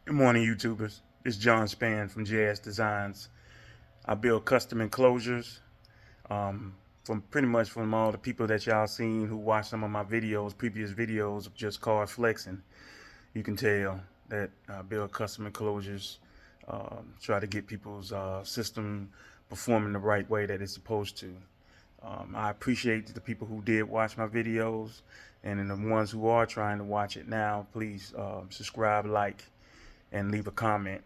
Good morning, YouTubers. It's John Span from JS Designs. I build custom enclosures from pretty much from all the people that y'all seen who watched some of my videos, previous videos of just car flexing. You can tell that I build custom enclosures, try to get people's system performing the right way that it's supposed to. I appreciate the people who did watch my videos, and the ones who are trying to watch it now, please subscribe, like, and leave a comment.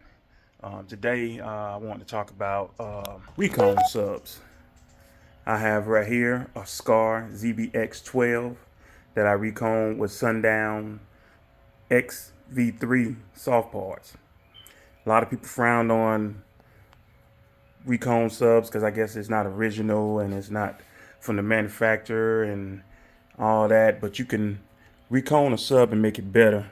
Today, I want to talk about recon subs. I have right here a Skar ZBX12 that I recon with Sundown Xv.3 soft parts. A lot of people frown on recon subs because I guess it's not original and it's not from the manufacturer and all that, but you can recon a sub and make it better.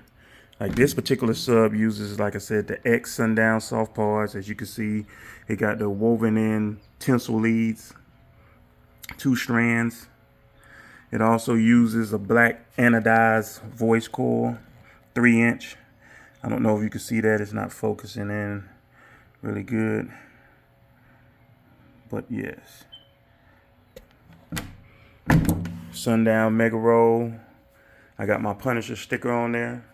Like this particular sub uses, like I said, the X Sundown soft parts. As you can see, it got the woven in tinsel leads, 2 strands. It also uses a black anodized voice coil, 3-inch. I don't know if you can see that. It's not focusing in really good, but yes. Sundown Mega Roll. I got my Punisher sticker on there.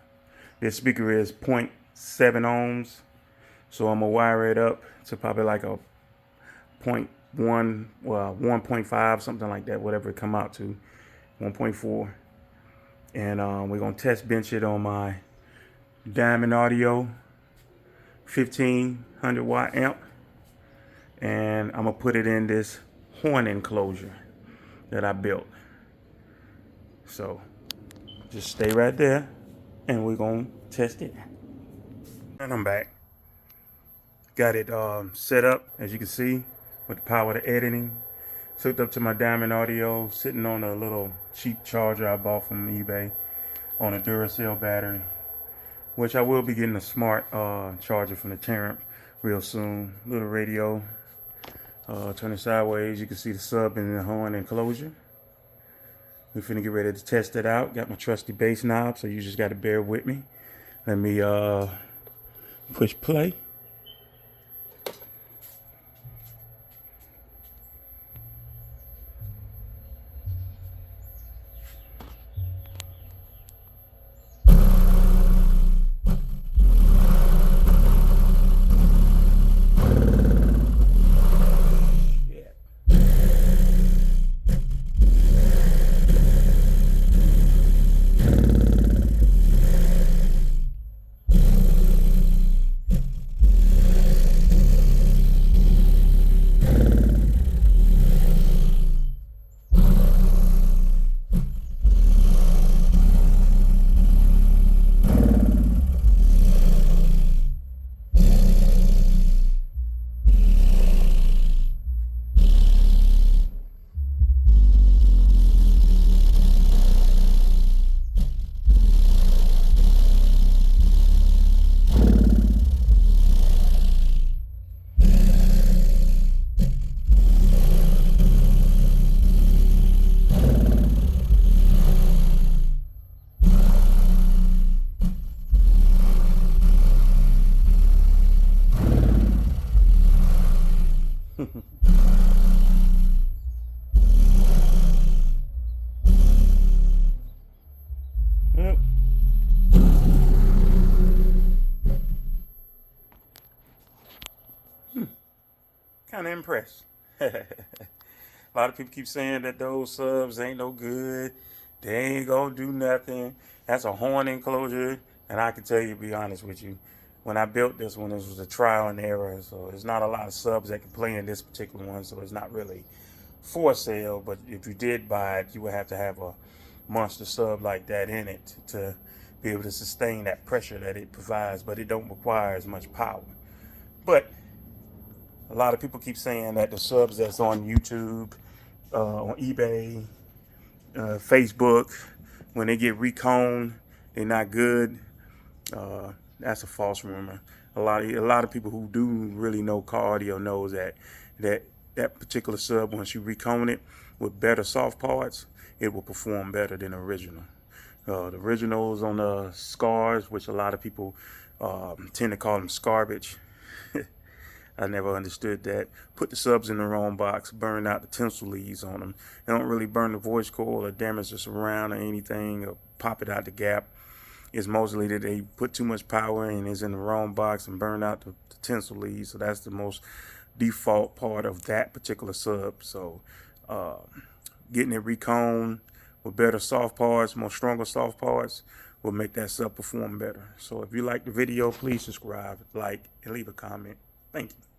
This speaker is 0.7 ohms, so I'm gonna wire it up to probably like a 0.1, well, 1.5, something like that, whatever it come out to, 1.4. And we're gonna test bench it on my Diamond Audio 1500 watt amp, and I'm gonna put it in this horn enclosure that I built. So just stay right there and we're gonna test it. And I'm back. Got it set up, as you can see, with the power to editing. It's hooked up to my Diamond Audio, sitting on a little cheap charger I bought from eBay on a Duracell battery, which I will be getting a smart charger from the Terrant real soon. Little radio, turn it sideways. You can see the sub in the horn enclosure. We're finna get ready to test it out. Got my trusty bass knob, so you just got to bear with me. Let me push play. Yep. Kind of impressed. A lot of people keep saying that those subs ain't no good. They ain't gonna do nothing. That's a horn enclosure. And I can tell you, to be honest with you, when I built this one, this was a trial and error. So there's not a lot of subs that can play in this particular one. So it's not really for sale. But if you did buy it, you would have to have a monster sub like that in it to be able to sustain that pressure that it provides. But it don't require as much power. But a lot of people keep saying that the subs that's on YouTube, on eBay, Facebook, when they get recon, they're not good. That's a false rumor. A lot of people who do really know car audio knows that particular sub, once you recon it with better soft parts, it will perform better than the original. The originals on the Skars, which a lot of people Tend to call them garbage. I never understood that. Put the subs in the wrong box, burn out the tinsel leads on them. They don't really burn the voice coil or damage the surround or anything or pop it out the gap. It's mostly that they put too much power and is in the wrong box and burn out the tinsel leads. So that's the most default part of that particular sub. So getting it reconed with better soft parts, more stronger soft parts, will make that sub perform better. So if you like the video, please subscribe, like, and leave a comment. Thank you.